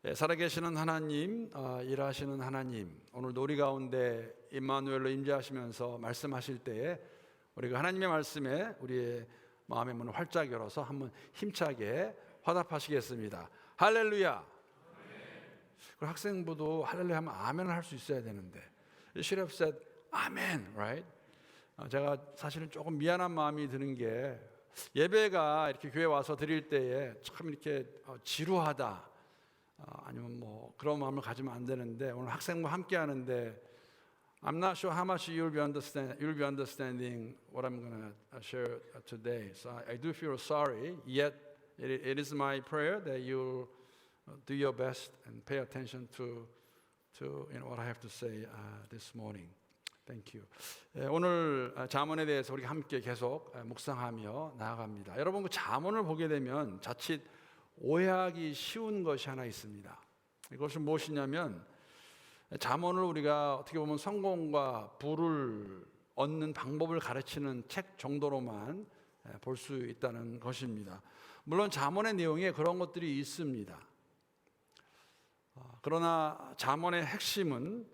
살아계시는 하나님, 일하시는 하나님, 오늘 우리 가운데 임마누엘로 임재하시면서 말씀하실 때에 우리가 하나님의 말씀에 우리의 마음의 문을 활짝 열어서 한번 힘차게 화답하시겠습니다. 할렐루야. 그리고 학생부도 할렐루야 하면 아멘을 할 수 있어야 되는데 You should have said 아멘, right? 제가 사실은 조금 미안한 마음이 드는 게 예배가 이렇게 교회 와서 드릴 때에 참 이렇게 지루하다, 아니면 뭐 그런 마음을 가지면 안 되는데 오늘 학생과 함께 하는데 I'm not sure how much you'll be understanding what I'm going to share today. So I do feel sorry. Yet it is my prayer that you'll do your best and pay attention to what I have to say this morning. Thank you. 오늘 잠언에 대해서 우리 함께 계속 묵상하며 나아갑니다. 여러분, 그 잠언을 보게 되면 자칫 오해하기 쉬운 것이 하나 있습니다. 이것은 무엇이냐면 잠언을 우리가 어떻게 보면 성공과 부를 얻는 방법을 가르치는 책 정도로만 볼 수 있다는 것입니다. 물론 잠언의 내용에 그런 것들이 있습니다. 그러나 잠언의 핵심은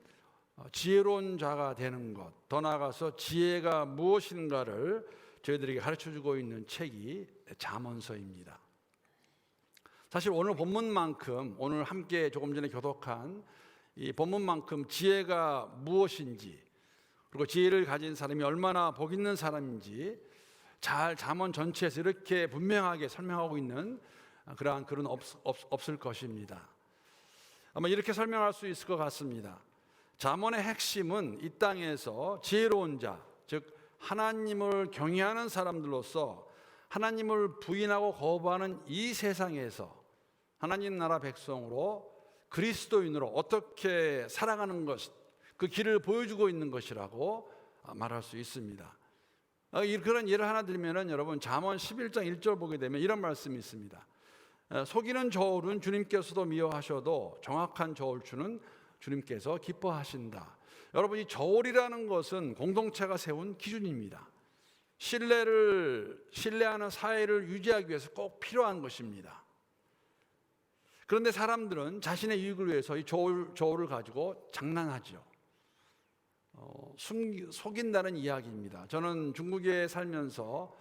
지혜로운 자가 되는 것, 더 나아가서 지혜가 무엇인가를 저희들에게 가르쳐주고 있는 책이 잠언서입니다. 사실 오늘 본문만큼, 오늘 함께 조금 전에 교독한 이 본문만큼 지혜가 무엇인지, 그리고 지혜를 가진 사람이 얼마나 복 있는 사람인지 잘 잠언 전체에서 이렇게 분명하게 설명하고 있는 그러한 글은 없을 것입니다. 아마 이렇게 설명할 수 있을 것 같습니다. 잠언의 핵심은 이 땅에서 지혜로운 자, 즉 하나님을 경외하는 사람들로서 하나님을 부인하고 거부하는 이 세상에서 하나님 나라 백성으로 그리스도인으로 어떻게 살아가는 것, 그 길을 보여주고 있는 것이라고 말할 수 있습니다. 그런 예를 하나 들면은 여러분, 잠언 11장 1절 보게 되면 이런 말씀이 있습니다. 속이는 저울은 주님께서도 미워하셔도 정확한 저울추는 주님께서 기뻐하신다. 여러분, 이 저울이라는 것은 공동체가 세운 기준입니다. 신뢰하는 사회를 유지하기 위해서 꼭 필요한 것입니다. 그런데 사람들은 자신의 이익을 위해서 이 저울을 가지고 장난하죠. 속인다는 이야기입니다. 저는 중국에 살면서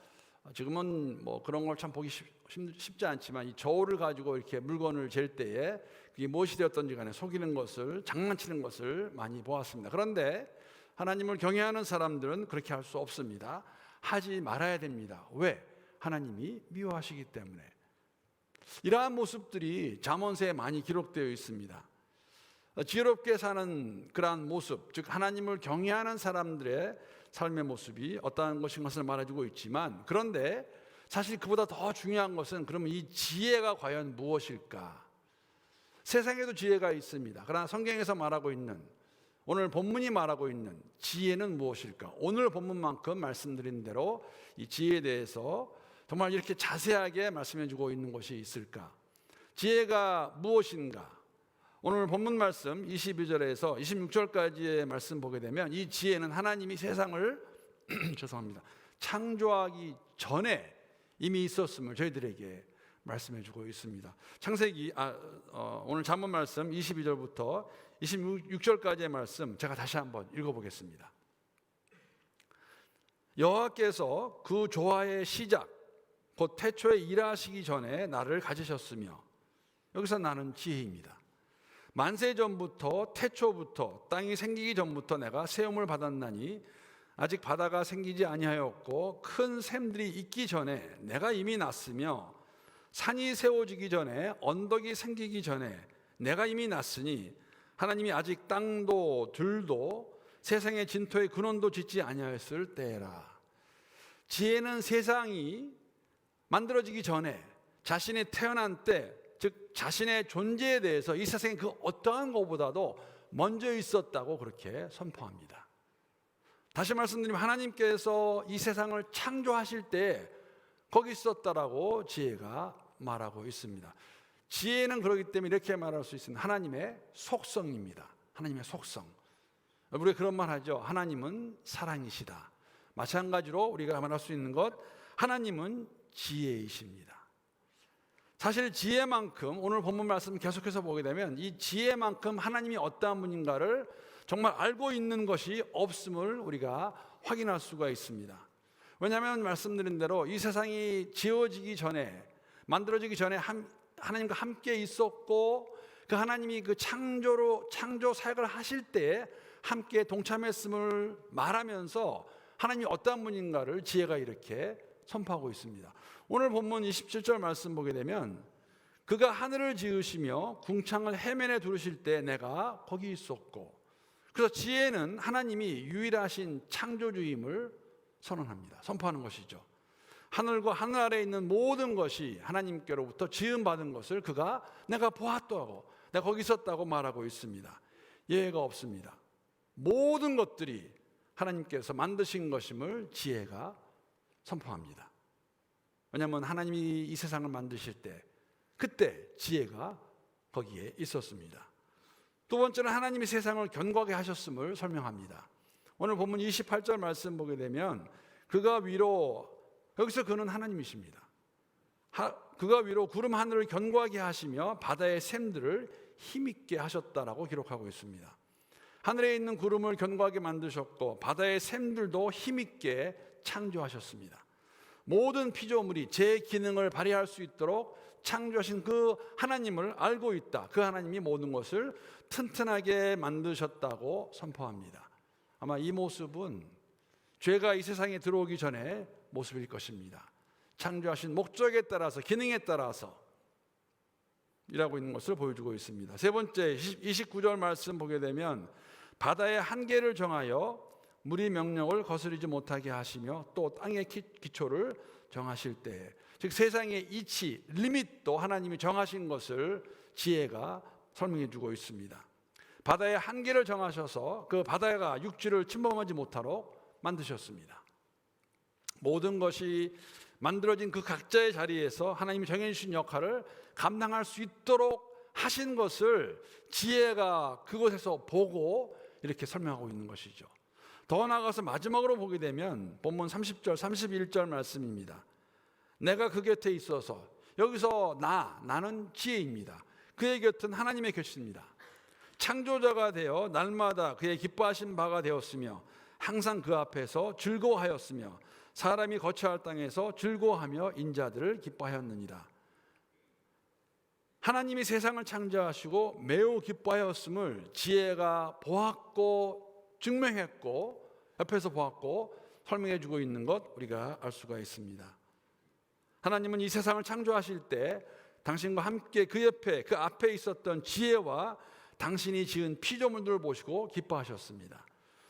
지금은 뭐 그런 걸 참 보기 쉽지 않지만 이 저울을 가지고 이렇게 물건을 잴 때에 그게 무엇이 되었던지 간에 속이는 것을, 장난치는 것을 많이 보았습니다. 그런데 하나님을 경외하는 사람들은 그렇게 할 수 없습니다. 하지 말아야 됩니다. 왜? 하나님이 미워하시기 때문에. 이러한 모습들이 잠언서에 많이 기록되어 있습니다. 지혜롭게 사는 그러한 모습, 즉 하나님을 경외하는 사람들의 삶의 모습이 어떠한 것인 것을 말해주고 있지만, 그런데 사실 그보다 더 중요한 것은 그러면 이 지혜가 과연 무엇일까? 세상에도 지혜가 있습니다. 그러나 성경에서 말하고 있는, 오늘 본문이 말하고 있는 지혜는 무엇일까? 오늘 본문만큼 말씀드린 대로 이 지혜에 대해서 정말 이렇게 자세하게 말씀해 주고 있는 것이 있을까? 지혜가 무엇인가? 오늘 본문 말씀 22절에서 26절까지의 말씀 보게 되면 이 지혜는 하나님이 세상을 죄송합니다. 창조하기 전에 이미 있었음을 저희들에게 말씀해 주고 있습니다. 창세기 오늘 잠언 말씀 22절부터 26절까지의 말씀 제가 다시 한번 읽어보겠습니다. 여호와께서 그 조화의 시작 곧 태초에 일하시기 전에 나를 가지셨으며, 여기서 나는 지혜입니다. 만세 전부터, 태초부터, 땅이 생기기 전부터 내가 세움을 받았나니 아직 바다가 생기지 아니하였고 큰 샘들이 있기 전에 내가 이미 났으며 산이 세워지기 전에, 언덕이 생기기 전에 내가 이미 났으니 하나님이 아직 땅도 들도 세상의 진토의 근원도 짓지 아니하였을 때라. 지혜는 세상이 만들어지기 전에, 자신이 태어난 때, 즉 자신의 존재에 대해서 이 세상에 그 어떠한 것보다도 먼저 있었다고 그렇게 선포합니다. 다시 말씀드리면 하나님께서 이 세상을 창조하실 때 거기 있었다라고 지혜가 말하고 있습니다. 지혜는 그렇기 때문에 이렇게 말할 수 있습니다. 하나님의 속성입니다. 하나님의 속성. 우리가 그런 말 하죠. 하나님은 사랑이시다. 마찬가지로 우리가 말할 수 있는 것, 하나님은 지혜이십니다. 사실 지혜만큼, 오늘 본문 말씀 계속해서 보게 되면 이 지혜만큼 하나님이 어떠한 분인가를 정말 알고 있는 것이 없음을 우리가 확인할 수가 있습니다. 왜냐하면 말씀드린 대로 이 세상이 지어지기 전에, 만들어지기 전에 하나님과 함께 있었고, 그 하나님이 그 창조 사역을 하실 때 함께 동참했음을 말하면서 하나님이 어떠한 분인가를 지혜가 이렇게 선포하고 있습니다. 오늘 본문 27절 말씀 보게 되면 그가 하늘을 지으시며 궁창을 해면에 두르실 때 내가 거기 있었고, 그래서 지혜는 하나님이 유일하신 창조주임을 선언합니다. 선포하는 것이죠. 하늘과 하늘 아래에 있는 모든 것이 하나님께로부터 지음받은 것을 그가 내가 보았다고, 내가 거기 있었다고 말하고 있습니다. 예외가 없습니다. 모든 것들이 하나님께서 만드신 것임을 지혜가 선포합니다. 왜냐하면 하나님이 이 세상을 만드실 때 그때 지혜가 거기에 있었습니다. 두 번째는 하나님이 세상을 견고하게 하셨음을 설명합니다. 오늘 본문 28절 말씀 보게 되면 그가 위로, 여기서 그는 하나님이십니다. 그가 위로 구름 하늘을 견고하게 하시며 바다의 샘들을 힘있게 하셨다라고 기록하고 있습니다. 하늘에 있는 구름을 견고하게 만드셨고 바다의 샘들도 힘있게 창조하셨습니다. 모든 피조물이 제 기능을 발휘할 수 있도록 창조하신 그 하나님을 알고 있다. 그 하나님이 모든 것을 튼튼하게 만드셨다고 선포합니다. 아마 이 모습은 죄가 이 세상에 들어오기 전에 모습일 것입니다. 창조하신 목적에 따라서, 기능에 따라서 일하고 있는 것을 보여주고 있습니다. 세 번째 29절 말씀 보게 되면 바다의 한계를 정하여 물이 명령을 거스르지 못하게 하시며 또 땅의 기초를 정하실 때, 즉 세상의 이치, 리밋도 하나님이 정하신 것을 지혜가 설명해 주고 있습니다. 바다의 한계를 정하셔서 그 바다가 육지를 침범하지 못하도록 만드셨습니다. 모든 것이 만들어진 그 각자의 자리에서 하나님이 정해주신 역할을 감당할 수 있도록 하신 것을 지혜가 그곳에서 보고 이렇게 설명하고 있는 것이죠. 더 나아가서 마지막으로 보게 되면 본문 30절, 31절 말씀입니다. 내가 그 곁에 있어서, 여기서 나는 지혜입니다. 그의 곁은 하나님의 곁입니다. 창조자가 되어 날마다 그의 기뻐하신 바가 되었으며 항상 그 앞에서 즐거워하였으며 사람이 거처할 땅에서 즐거워하며 인자들을 기뻐하였느니라. 하나님이 세상을 창조하시고 매우 기뻐하였음을 지혜가 보았고 증명했고 옆에서 보았고 설명해 주고 있는 것 우리가 알 수가 있습니다. 하나님은 이 세상을 창조하실 때 당신과 함께 그 옆에, 그 앞에 있었던 지혜와 당신이 지은 피조물들을 보시고 기뻐하셨습니다.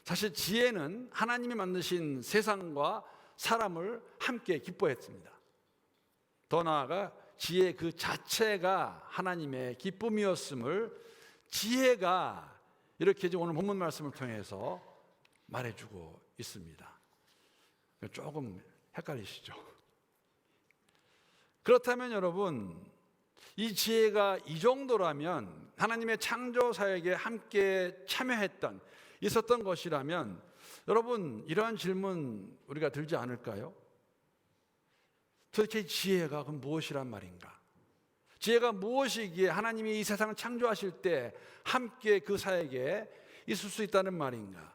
사실 지혜는 하나님이 만드신 세상과 사람을 함께 기뻐했습니다. 더 나아가 지혜 그 자체가 하나님의 기쁨이었음을 지혜가 이렇게 오늘 본문 말씀을 통해서 말해주고 있습니다. 조금 헷갈리시죠? 그렇다면 여러분, 이 지혜가 이 정도라면, 하나님의 창조 사역에 함께 참여했던, 있었던 것이라면 여러분, 이러한 질문 우리가 들지 않을까요? 도대체 지혜가 그럼 무엇이란 말인가? 지혜가 무엇이기에 하나님이 이 세상을 창조하실 때 함께 그 사역에 있을 수 있다는 말인가?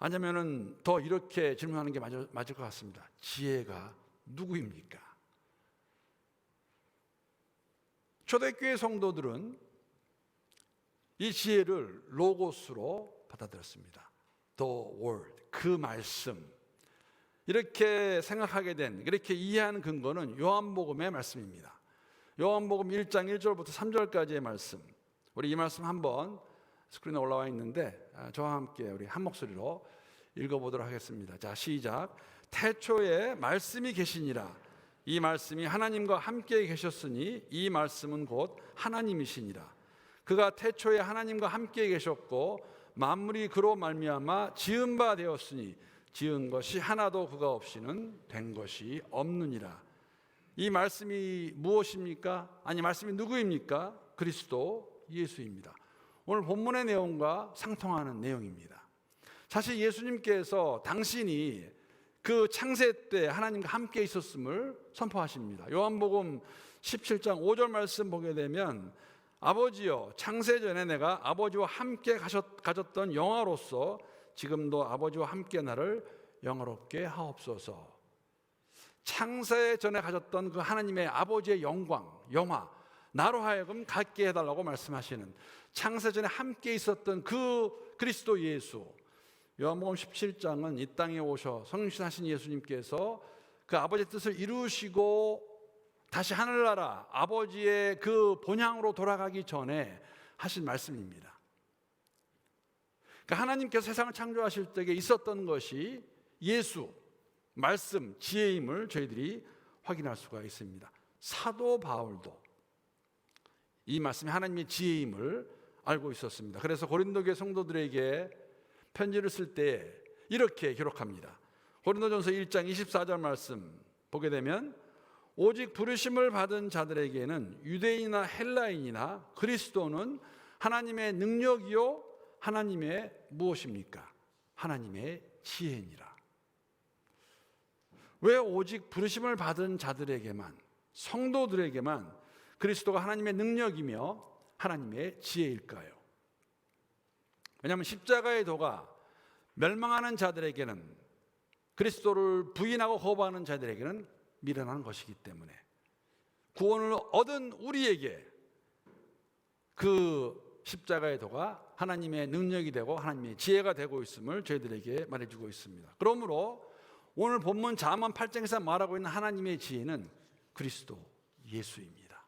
아니면은 더 이렇게 질문하는 게 맞을 것 같습니다. 지혜가 누구입니까? 초대교회 성도들은 이 지혜를 로고스로 받아들였습니다. The word, 그 말씀. 이렇게 생각하게 된, 이렇게 이해하는 근거는 요한복음의 말씀입니다. 요한복음 1장 1절부터 3절까지의 말씀. 우리 이 말씀 한번 스크린에 올라와 있는데 저와 함께 우리 한 목소리로 읽어보도록 하겠습니다. 자, 시작. 태초에 말씀이 계시니라. 이 말씀이 하나님과 함께 계셨으니 이 말씀은 곧 하나님이시니라. 그가 태초에 하나님과 함께 계셨고 만물이 그로 말미암아 지은 바 되었으니 지은 것이 하나도 그가 없이는 된 것이 없느니라. 이 말씀이 무엇입니까? 아니, 말씀이 누구입니까? 그리스도 예수입니다. 오늘 본문의 내용과 상통하는 내용입니다. 사실 예수님께서 당신이 그 창세 때 하나님과 함께 있었음을 선포하십니다. 요한복음 17장 5절 말씀 보게 되면 아버지여 창세전에 내가 아버지와 함께 가졌던 영화로서 지금도 아버지와 함께 나를 영화롭게 하옵소서. 창세 전에 가졌던 그 하나님의 아버지의 영광, 영화, 나로 하여금 갖게 해달라고 말씀하시는, 창세 전에 함께 있었던 그 그리스도 예수. 요한복음 17장은 이 땅에 오셔 성육신하신 예수님께서 그 아버지의 뜻을 이루시고 다시 하늘나라 아버지의 그 본향으로 돌아가기 전에 하신 말씀입니다. 그러니까 하나님께서 세상을 창조하실 때에 있었던 것이 예수, 말씀, 지혜임을 저희들이 확인할 수가 있습니다. 사도 바울도 이 말씀이 하나님의 지혜임을 알고 있었습니다. 그래서 고린도교회 성도들에게 편지를 쓸 때 이렇게 기록합니다. 고린도전서 1장 24절 말씀 보게 되면 오직 부르심을 받은 자들에게는 유대인이나 헬라인이나 그리스도는 하나님의 능력이요 하나님의 무엇입니까? 하나님의 지혜니라. 왜 오직 부르심을 받은 자들에게만, 성도들에게만 그리스도가 하나님의 능력이며 하나님의 지혜일까요? 왜냐하면 십자가의 도가 멸망하는 자들에게는, 그리스도를 부인하고 거부하는 자들에게는 미련한 것이기 때문에, 구원을 얻은 우리에게 그 십자가의 도가 하나님의 능력이 되고 하나님의 지혜가 되고 있음을 저희들에게 말해주고 있습니다. 그러므로 오늘 본문 잠언 8장에서 말하고 있는 하나님의 지혜는 그리스도 예수입니다.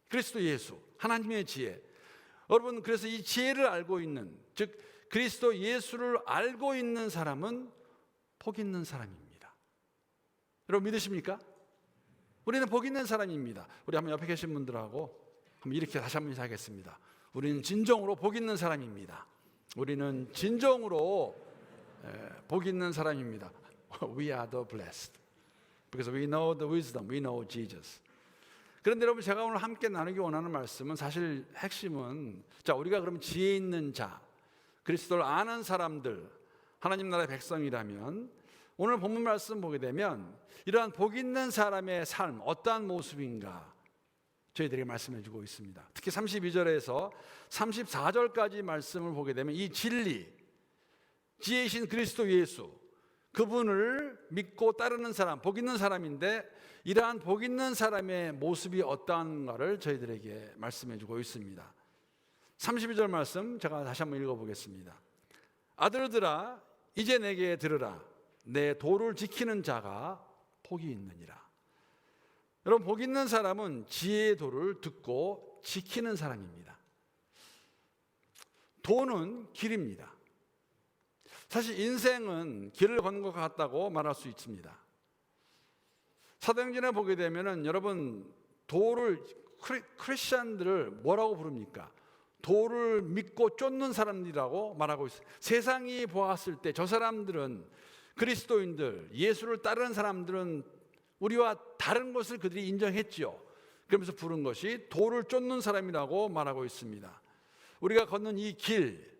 그리스도 예수, 하나님의 지혜. 여러분, 그래서 이 지혜를 알고 있는, 즉 그리스도 예수를 알고 있는 사람은 복 있는 사람입니다. 여러분 믿으십니까? 우리는 복 있는 사람입니다. 우리 한번 옆에 계신 분들하고 한번 이렇게 다시 한번 인사하겠습니다. 우리는 진정으로 복 있는 사람입니다. 우리는 진정으로 복 있는 사람입니다. We are the blessed because we know the wisdom, we know Jesus. 그런데 여러분, 제가 오늘 함께 나누기 원하는 말씀은 사실 핵심은, 자, 우리가 그럼 지혜 있는 자, 그리스도를 아는 사람들, 하나님 나라의 백성이라면 오늘 본문 말씀 보게 되면 이러한 복 있는 사람의 삶, 어떠한 모습인가 저희들에게 말씀해 주고 있습니다. 특히 32절에서 34절까지 말씀을 보게 되면 이 진리, 지혜이신 그리스도 예수, 그분을 믿고 따르는 사람, 복 있는 사람인데 이러한 복 있는 사람의 모습이 어떠한가를 저희들에게 말씀해 주고 있습니다. 32절 말씀 제가 다시 한번 읽어보겠습니다. 아들들아 이제 내게 들으라. 내 도를 지키는 자가 복이 있느니라. 여러분, 복 있는 사람은 지혜의 도를 듣고 지키는 사람입니다. 도는 길입니다. 사실 인생은 길을 걷는 것 같다고 말할 수 있습니다. 사도행전에 보게 되면은 여러분, 도를, 크리스천들을 뭐라고 부릅니까? 도를 믿고 쫓는 사람들이라고 말하고 있어요. 세상이 보았을 때 저 사람들은, 그리스도인들, 예수를 따르는 사람들은 우리와 다른 것을 그들이 인정했지요. 그러면서 부른 것이 도를 쫓는 사람이라고 말하고 있습니다. 우리가 걷는 이 길,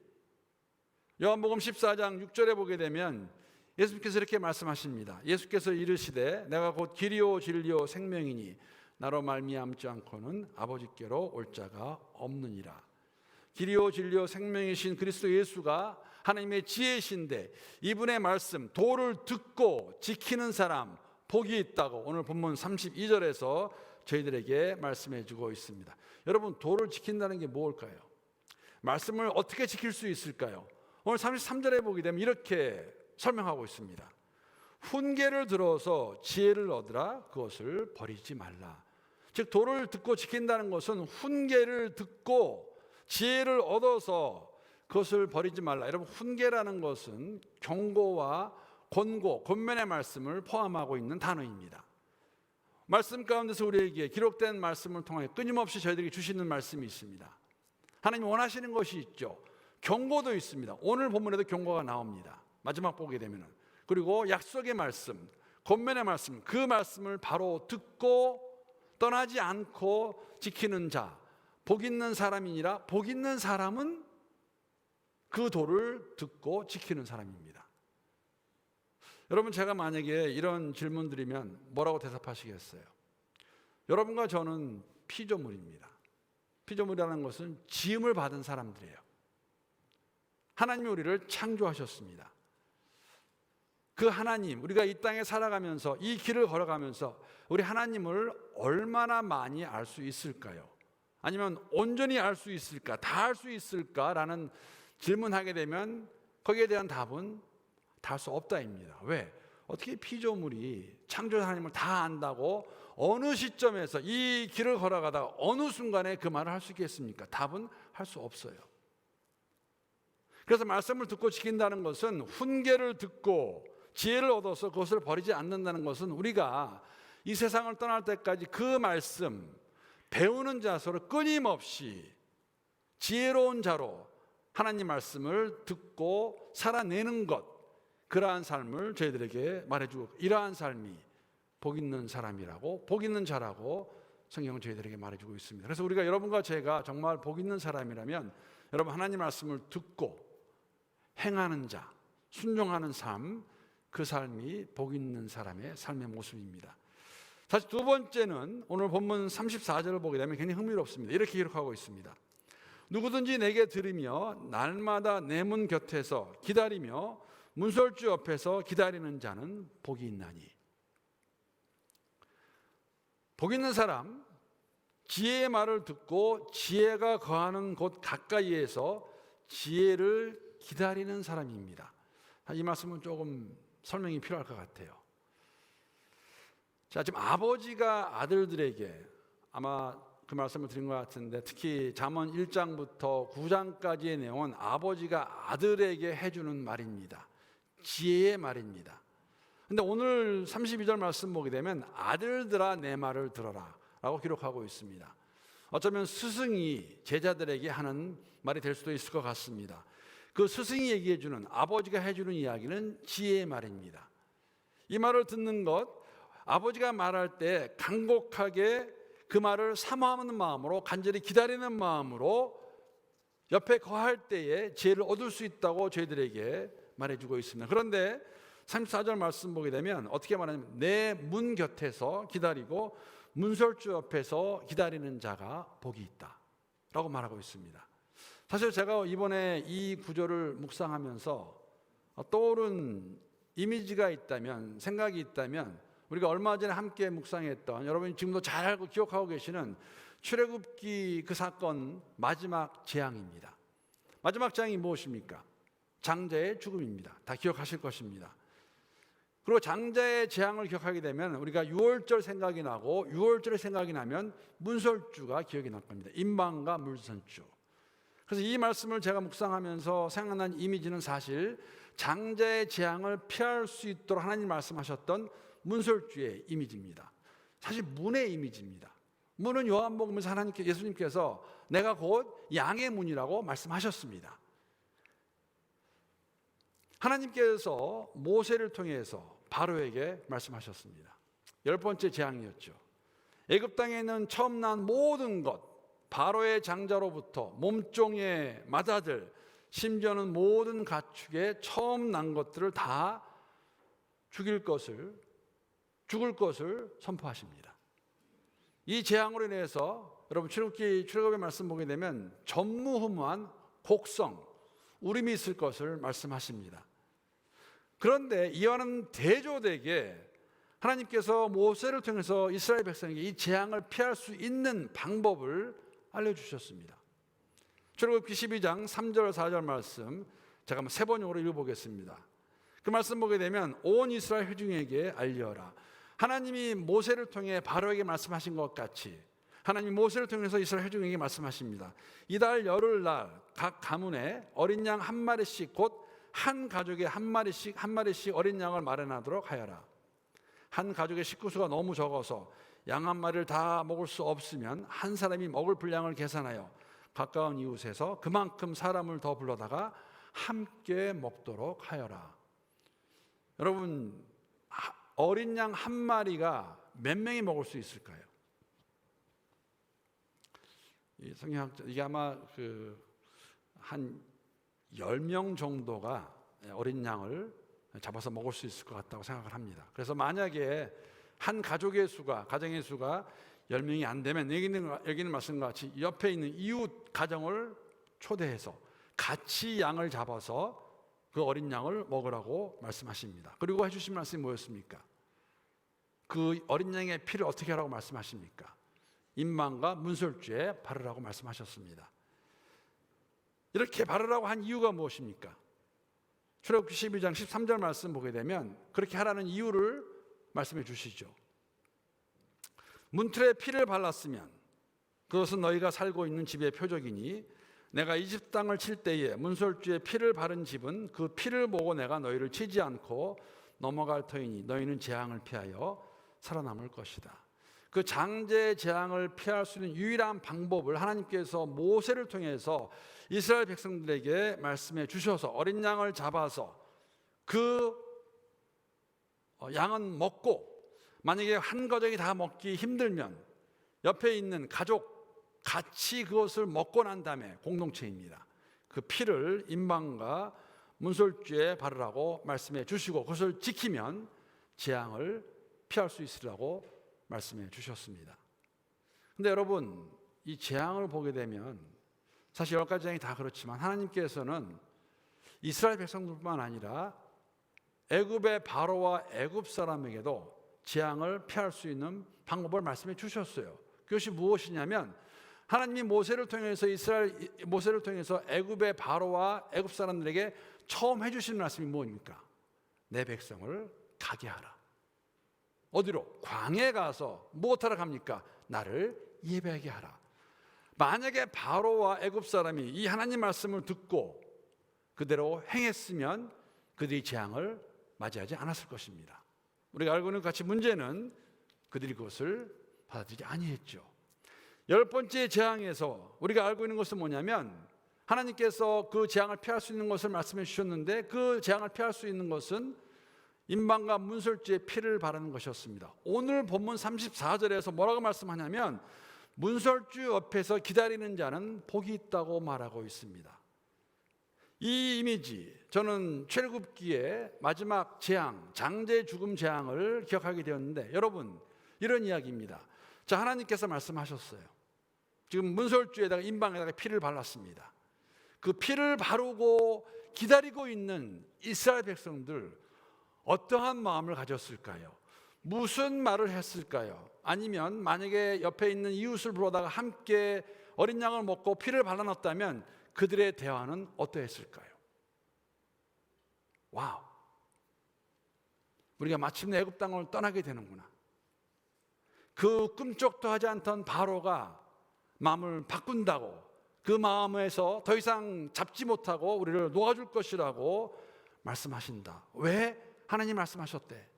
요한복음 14장 6절에 보게 되면 예수님께서 이렇게 말씀하십니다. 예수께서 이르시되 내가 곧 길이요 진리요 생명이니 나로 말미암지 않고는 아버지께로 올 자가 없느니라. 길이요 진리요 생명이신 그리스도 예수가 하나님의 지혜이신데 이분의 말씀, 도를 듣고 지키는 사람 복이 있다고 오늘 본문 32절에서 저희들에게 말씀해 주고 있습니다. 여러분, 도를 지킨다는 게 뭘까요? 말씀을 어떻게 지킬 수 있을까요? 오늘 33절에 보게 되면 이렇게 설명하고 있습니다. 훈계를 들어서 지혜를 얻으라. 그것을 버리지 말라. 즉, 도를 듣고 지킨다는 것은 훈계를 듣고 지혜를 얻어서 그것을 버리지 말라. 여러분, 훈계라는 것은 경고와 권고, 권면의 말씀을 포함하고 있는 단어입니다. 말씀 가운데서 우리에게 기록된 말씀을 통해 끊임없이 저희들에게 주시는 말씀이 있습니다. 하나님 원하시는 것이 있죠. 경고도 있습니다. 오늘 본문에도 경고가 나옵니다. 마지막 보게 되면은. 그리고 약속의 말씀, 권면의 말씀, 그 말씀을 바로 듣고 떠나지 않고 지키는 자, 복 있는 사람이니라. 복 있는 사람은 그 도를 듣고 지키는 사람입니다. 여러분, 제가 만약에 이런 질문 드리면 뭐라고 대답하시겠어요? 여러분과 저는 피조물입니다. 피조물이라는 것은 지음을 받은 사람들이에요. 하나님이 우리를 창조하셨습니다. 그 하나님, 우리가 이 땅에 살아가면서 이 길을 걸어가면서 우리 하나님을 얼마나 많이 알 수 있을까요? 아니면 온전히 알 수 있을까? 다 알 수 있을까라는 질문하게 되면 거기에 대한 답은 다 할 수 없다입니다. 왜? 어떻게 피조물이 창조자 하나님을 다 안다고 어느 시점에서 이 길을 걸어가다가 어느 순간에 그 말을 할 수 있겠습니까? 답은 할 수 없어요. 그래서 말씀을 듣고 지킨다는 것은 훈계를 듣고 지혜를 얻어서 그것을 버리지 않는다는 것은 우리가 이 세상을 떠날 때까지 그 말씀 배우는 자세로 끊임없이 지혜로운 자로 하나님 말씀을 듣고 살아내는 것, 그러한 삶을 저희들에게 말해주고, 이러한 삶이 복 있는 사람이라고, 복 있는 자라고 성경은 저희들에게 말해주고 있습니다. 그래서 우리가 여러분과 제가 정말 복 있는 사람이라면 여러분 하나님 말씀을 듣고 행하는 자, 순종하는 삶, 그 삶이 복 있는 사람의 삶의 모습입니다. 사실 두 번째는 오늘 본문 34절을 보게 되면 굉장히 흥미롭습니다. 이렇게 기록하고 있습니다. 누구든지 내게 들으며 날마다 내 문 곁에서 기다리며 문설주 옆에서 기다리는 자는 복이 있나니. 복 있는 사람, 지혜의 말을 듣고 지혜가 거하는 곳 가까이에서 지혜를 기다리는 사람입니다. 이 말씀은 조금 설명이 필요할 것 같아요. 자, 지금 아버지가 아들들에게 아마 그 말씀을 드린 것 같은데, 특히 잠언 1장부터 9장까지의 내용은 아버지가 아들에게 해주는 말입니다. 지혜의 말입니다. 근데 오늘 32절 말씀 보게 되면 아들들아 내 말을 들어라 라고 기록하고 있습니다. 어쩌면 스승이 제자들에게 하는 말이 될 수도 있을 것 같습니다. 그 스승이 얘기해 주는, 아버지가 해주는 이야기는 지혜의 말입니다. 이 말을 듣는 것, 아버지가 말할 때 간곡하게 그 말을 사모하는 마음으로, 간절히 기다리는 마음으로 옆에 거할 때에 지혜를 얻을 수 있다고 저희들에게 말해주고 있습니다. 그런데 34절 말씀 보게 되면 어떻게 말하냐면 내 문 곁에서 기다리고 문설주 옆에서 기다리는 자가 복이 있다 라고 말하고 있습니다. 사실 제가 이번에 이 구절을 묵상하면서 떠오른 이미지가 있다면, 생각이 있다면, 우리가 얼마 전에 함께 묵상했던, 여러분이 지금도 잘 알고 기억하고 계시는 출애굽기 그 사건 마지막 재앙입니다. 마지막 재앙이 무엇입니까? 장자의 죽음입니다. 다 기억하실 것입니다. 그리고 장자의 재앙을 기억하게 되면 우리가 유월절 생각이 나고, 유월절의 생각이 나면 문설주가 기억이 날 겁니다. 임방과 물선주. 그래서 이 말씀을 제가 묵상하면서 생각난 이미지는 사실 장자의 재앙을 피할 수 있도록 하나님 말씀하셨던 문설주의 이미지입니다. 사실 문의 이미지입니다. 문은 요한복음에서 예수님께서 내가 곧 양의 문이라고 말씀하셨습니다. 하나님께서 모세를 통해서 바로에게 말씀하셨습니다. 10번째 재앙이었죠. 애굽 땅에 있는 처음 난 모든 것, 바로의 장자로부터 몸종의 맏아들, 심지어는 모든 가축의 처음 난 것들을 다 죽을 것을 선포하십니다. 이 재앙으로 인해서 여러분 출애굽의 말씀 보게 되면 전무후무한 곡성, 울음이 있을 것을 말씀하십니다. 그런데 이와는 대조되게 하나님께서 모세를 통해서 이스라엘 백성에게 이 재앙을 피할 수 있는 방법을 알려주셨습니다. 출애굽기 12장 3절 4절 말씀 제가 한번 세 번역으로 읽어보겠습니다. 그 말씀 보게 되면 온 이스라엘 회중에게 알려라. 하나님이 모세를 통해 바로에게 말씀하신 것 같이 하나님이 모세를 통해서 이스라엘 회중에게 말씀하십니다. 이달 열흘날 각 가문에 어린 양 한 마리씩, 곧 한 가족에 한 마리씩 어린 양을 마련하도록 하여라. 한 가족의 식구수가 너무 적어서 양 한 마리를 다 먹을 수 없으면 한 사람이 먹을 분량을 계산하여 가까운 이웃에서 그만큼 사람을 더 불러다가 함께 먹도록 하여라. 여러분, 어린 양 한 마리가 몇 명이 먹을 수 있을까요? 이 성경학자, 이게 아마 한 10명 정도가 어린 양을 잡아서 먹을 수 있을 것 같다고 생각을 합니다. 그래서 만약에 한 가족의 수가, 가정의 수가 10명이 안 되면 여기는 말씀과 같이 옆에 있는 이웃 가정을 초대해서 같이 양을 잡아서 그 어린 양을 먹으라고 말씀하십니다. 그리고 해주신 말씀이 뭐였습니까? 그 어린 양의 피를 어떻게 하라고 말씀하십니까? 임망과 문설주에 바르라고 말씀하셨습니다. 이렇게 바르라고 한 이유가 무엇입니까? 출애굽기 12장 13절 말씀 보게 되면 그렇게 하라는 이유를 말씀해 주시죠. 문틀에 피를 발랐으면 그것은 너희가 살고 있는 집의 표적이니 내가 이 집 땅을 칠 때에 문설주에 피를 바른 집은 그 피를 보고 내가 너희를 치지 않고 넘어갈 터이니 너희는 재앙을 피하여 살아남을 것이다. 그 장제 재앙을 피할 수 있는 유일한 방법을 하나님께서 모세를 통해서 이스라엘 백성들에게 말씀해 주셔서 어린 양을 잡아서 그 양은 먹고, 만약에 한 가족이 다 먹기 힘들면 옆에 있는 가족 같이 그것을 먹고 난 다음에, 공동체입니다, 그 피를 임방과 문설주에 바르라고 말씀해 주시고 그것을 지키면 재앙을 피할 수 있으라고 말씀해 주셨습니다. 근데 여러분, 이 재앙을 보게 되면 사실 10가지 재앙이 다 그렇지만 하나님께서는 이스라엘 백성들뿐만 아니라 애굽의 바로와 애굽 사람에게도 재앙을 피할 수 있는 방법을 말씀해 주셨어요. 그것이 무엇이냐면 하나님이 모세를 통해서 애굽의 바로와 애굽 사람들에게 처음 해주신 말씀이 뭡니까? 내 백성을 가게 하라. 어디로? 광야에 가서 무엇하러 갑니까? 나를 예배하게 하라. 만약에 바로와 애굽 사람이 이 하나님 말씀을 듣고 그대로 행했으면 그들이 재앙을 맞이하지 않았을 것입니다. 우리가 알고 있는 같이 문제는 그들이 그것을 받아들이지 아니했죠. 10번째 재앙에서 우리가 알고 있는 것은 뭐냐면 하나님께서 그 재앙을 피할 수 있는 것을 말씀해 주셨는데 그 재앙을 피할 수 있는 것은 임방과 문설주에 피를 바르는 것이었습니다. 오늘 본문 34절에서 뭐라고 말씀하냐면 문설주 옆에서 기다리는 자는 복이 있다고 말하고 있습니다. 이 이미지, 저는 출애굽기의 마지막 재앙, 장제 죽음 재앙을 기억하게 되었는데, 여러분, 이런 이야기입니다. 자, 하나님께서 말씀하셨어요. 지금 문설주에다가 임방에다가 피를 발랐습니다. 그 피를 바르고 기다리고 있는 이스라엘 백성들, 어떠한 마음을 가졌을까요? 무슨 말을 했을까요? 아니면 만약에 옆에 있는 이웃을 불러다가 함께 어린 양을 먹고 피를 발라놨다면 그들의 대화는 어떠했을까요? 와우, 우리가 마침내 애굽 땅을 떠나게 되는구나. 그 꿈쩍도 하지 않던 바로가 마음을 바꾼다고, 그 마음에서 더 이상 잡지 못하고 우리를 놓아줄 것이라고 말씀하신다. 왜? 하나님 말씀하셨대.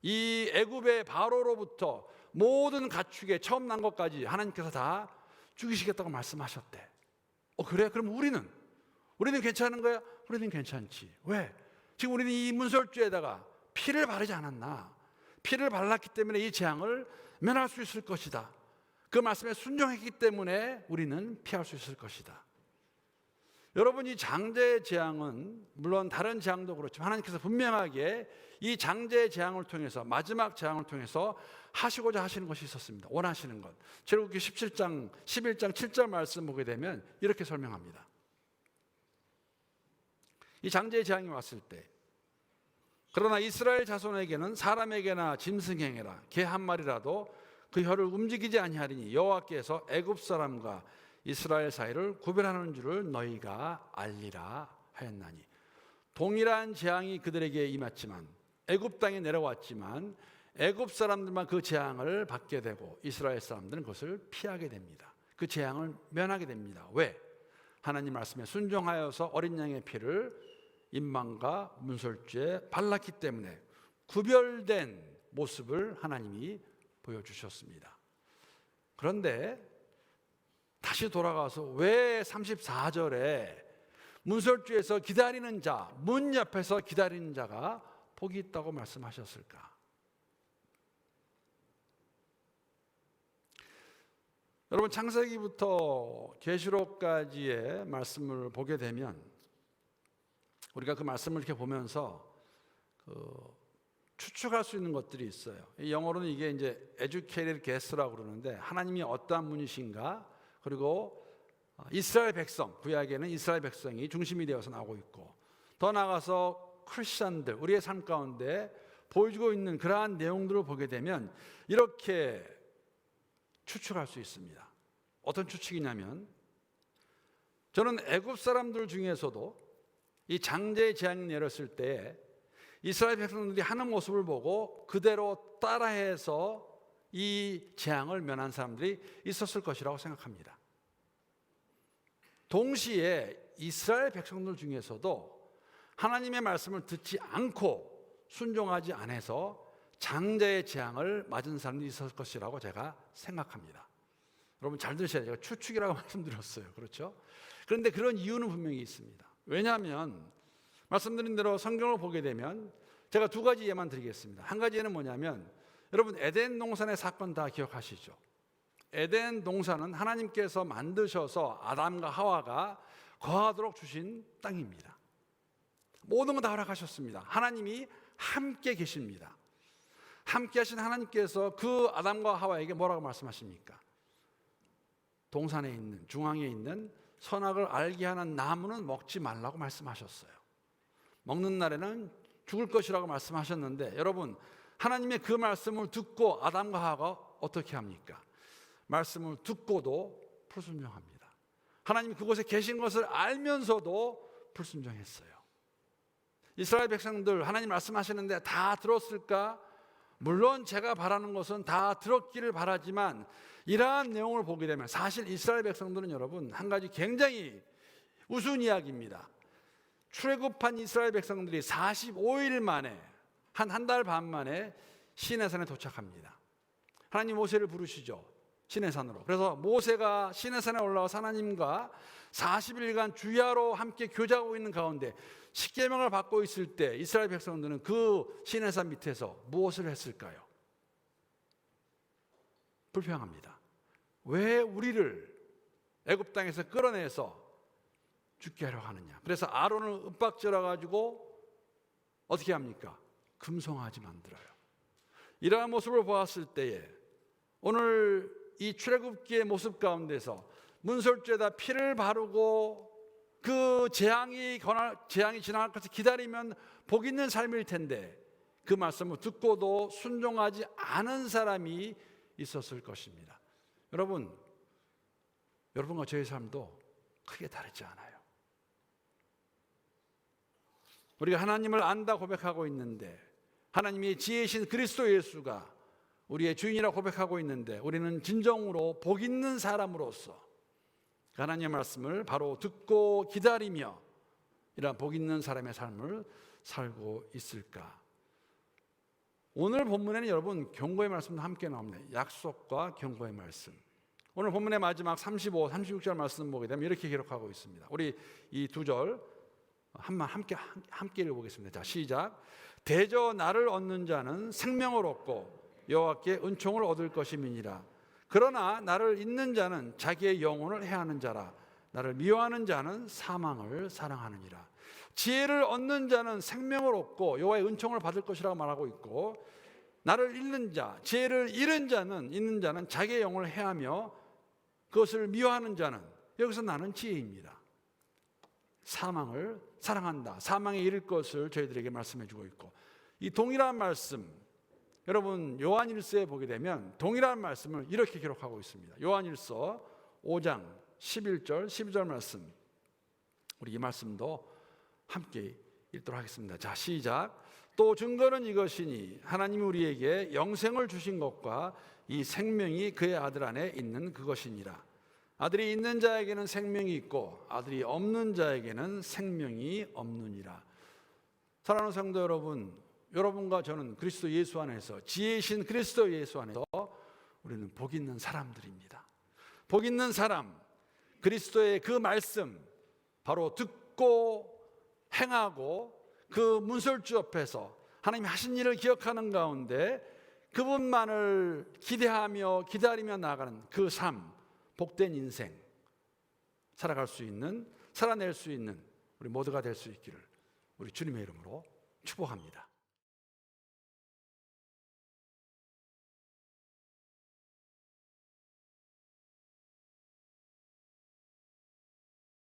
이 애굽의 바로로부터 모든 가축에 처음 난 것까지 하나님께서 다 죽이시겠다고 말씀하셨대. 그래? 그럼 우리는 괜찮은 거야? 우리는 괜찮지. 왜? 지금 우리는 이 문설주에다가 피를 바르지 않았나? 피를 발랐기 때문에 이 재앙을 면할 수 있을 것이다. 그 말씀에 순종했기 때문에 우리는 피할 수 있을 것이다. 여러분, 이 장제 재앙은 물론 다른 재앙도 그렇지만 하나님께서 분명하게 이 장제 재앙을 통해서, 마지막 재앙을 통해서 하시고자 하시는 것이 있었습니다. 원하시는 것. 출애굽기 11장 7절 말씀 보게 되면 이렇게 설명합니다. 이 장제 재앙이 왔을 때, 그러나 이스라엘 자손에게는 사람에게나 짐승에게나 개 한 마리라도 그 혀를 움직이지 아니하리니 여호와께서 애굽 사람과 이스라엘 사이를 구별하는 줄을 너희가 알리라 하였나니. 동일한 재앙이 그들에게 임했지만, 애굽 땅에 내려왔지만 애굽 사람들만 그 재앙을 받게 되고 이스라엘 사람들은 그것을 피하게 됩니다. 그 재앙을 면하게 됩니다. 왜? 하나님 말씀에 순종하여서 어린 양의 피를 임망과 문설주에 발랐기 때문에 구별된 모습을 하나님이 보여주셨습니다. 그런데 다시 돌아가서 왜 34절에 문설주에서 기다리는 자, 문 옆에서 기다리는 자가 복이 있다고 말씀하셨을까? 여러분, 창세기부터 계시록까지의 말씀을 보게 되면 우리가 그 말씀을 이렇게 보면서 추측할 수 있는 것들이 있어요. 영어로는 이게 이제 educated guess라고 그러는데, 하나님이 어떠한 분이신가, 그리고 이스라엘 백성, 구약에는 이스라엘 백성이 중심이 되어서 나오고 있고, 더 나아가서 크리스천들, 우리의 삶 가운데 보여주고 있는 그러한 내용들을 보게 되면 이렇게 추측할 수 있습니다. 어떤 추측이냐면, 저는 애굽 사람들 중에서도 이 장제의 재앙이 내렸을 때 이스라엘 백성들이 하는 모습을 보고 그대로 따라해서 이 재앙을 면한 사람들이 있었을 것이라고 생각합니다. 동시에 이스라엘 백성들 중에서도 하나님의 말씀을 듣지 않고 순종하지 않아서 장자의 재앙을 맞은 사람들이 있었을 것이라고 제가 생각합니다. 여러분 잘 들으셔야 돼요. 제가 추측이라고 말씀드렸어요. 그렇죠? 그런데 그런 이유는 분명히 있습니다. 왜냐하면 말씀드린 대로 성경을 보게 되면 제가 두 가지 예만 드리겠습니다. 한 가지는 뭐냐면, 여러분 에덴 동산의 사건 다 기억하시죠? 에덴 동산은 하나님께서 만드셔서 아담과 하와가 거하도록 주신 땅입니다. 모든 건 다 허락하셨습니다. 하나님이 함께 계십니다. 함께 하신 하나님께서 그 아담과 하와에게 뭐라고 말씀하십니까? 동산에 있는, 중앙에 있는 선악을 알게 하는 나무는 먹지 말라고 말씀하셨어요. 먹는 날에는 죽을 것이라고 말씀하셨는데, 여러분 하나님의 그 말씀을 듣고 아담과 하와가 어떻게 합니까? 말씀을 듣고도 불순종합니다. 하나님이 그곳에 계신 것을 알면서도 불순종했어요. 이스라엘 백성들 하나님 말씀하시는데 다 들었을까? 물론 제가 바라는 것은 다 들었기를 바라지만, 이러한 내용을 보게 되면 사실 이스라엘 백성들은 여러분 한 가지 굉장히 우스운 이야기입니다. 출애굽한 이스라엘 백성들이 45일 만에, 한 달 반 만에 시내산에 도착합니다. 하나님 모세를 부르시죠. 시내산으로. 그래서 모세가 시내산에 올라와서 하나님과 40일간 주야로 함께 교제하고 있는 가운데 십계명을 받고 있을 때 이스라엘 백성들은 그 시내산 밑에서 무엇을 했을까요? 불평합니다. 왜 우리를 애굽 땅에서 끌어내서 죽게 하려고 하느냐. 그래서 아론을 윽박질러 가지고 어떻게 합니까? 금송아지 만들어요. 이러한 모습을 보았을 때에 오늘 이 출애굽기의 모습 가운데서 문설주에다 피를 바르고 그 재앙이 지나갈 것을 기다리면 복 있는 삶일 텐데, 그 말씀을 듣고도 순종하지 않은 사람이 있었을 것입니다. 여러분과 저의 삶도 크게 다르지 않아요. 우리가 하나님을 안다 고백하고 있는데, 하나님의 지혜이신 그리스도 예수가 우리의 주인이라 고백하고 있는데, 우리는 진정으로 복 있는 사람으로서 하나님의 말씀을 바로 듣고 기다리며 이러한 복 있는 사람의 삶을 살고 있을까? 오늘 본문에는 여러분 경고의 말씀도 함께 나옵니다. 약속과 경고의 말씀. 오늘 본문의 마지막 35, 36절 말씀 보게 되면 이렇게 기록하고 있습니다. 우리 이 두 절 함께 읽어보겠습니다. 자, 시작. 대저 나를 얻는 자는 생명을 얻고 여호와께 은총을 얻을 것임이니라. 그러나 나를 잊는 자는 자기의 영혼을 해하는 자라. 나를 미워하는 자는 사망을 사랑하느니라. 지혜를 얻는 자는 생명을 얻고 여호와의 은총을 받을 것이라고 말하고 있고, 나를 잃는 자, 지혜를 잃은 자는, 잊는 자는 자기의 영혼을 해하며 그것을 미워하는 자는, 여기서 나는 지혜입니다. 사망을 사랑한다. 사망에 이를 것을 저희들에게 말씀해 주고 있고, 이 동일한 말씀, 여러분 요한일서에 보게 되면 동일한 말씀을 이렇게 기록하고 있습니다. 요한일서 5장 11절 12절 말씀, 우리 이 말씀도 함께 읽도록 하겠습니다. 자, 시작. 또 증거는 이것이니 하나님이 우리에게 영생을 주신 것과 이 생명이 그의 아들 안에 있는 그것이니라. 아들이 있는 자에게는 생명이 있고 아들이 없는 자에게는 생명이 없느니라. 사랑하는 성도 여러분, 여러분과 저는 그리스도 예수 안에서, 지혜이신 그리스도 예수 안에서 우리는 복 있는 사람들입니다. 복 있는 사람, 그리스도의 그 말씀 바로 듣고 행하고 그 문설주 옆에서 하나님이 하신 일을 기억하는 가운데 그분만을 기대하며 기다리며 나아가는 그 삶, 복된 인생 살아갈 수 있는, 살아낼 수 있는 우리 모두가 될 수 있기를 우리 주님의 이름으로 축복합니다.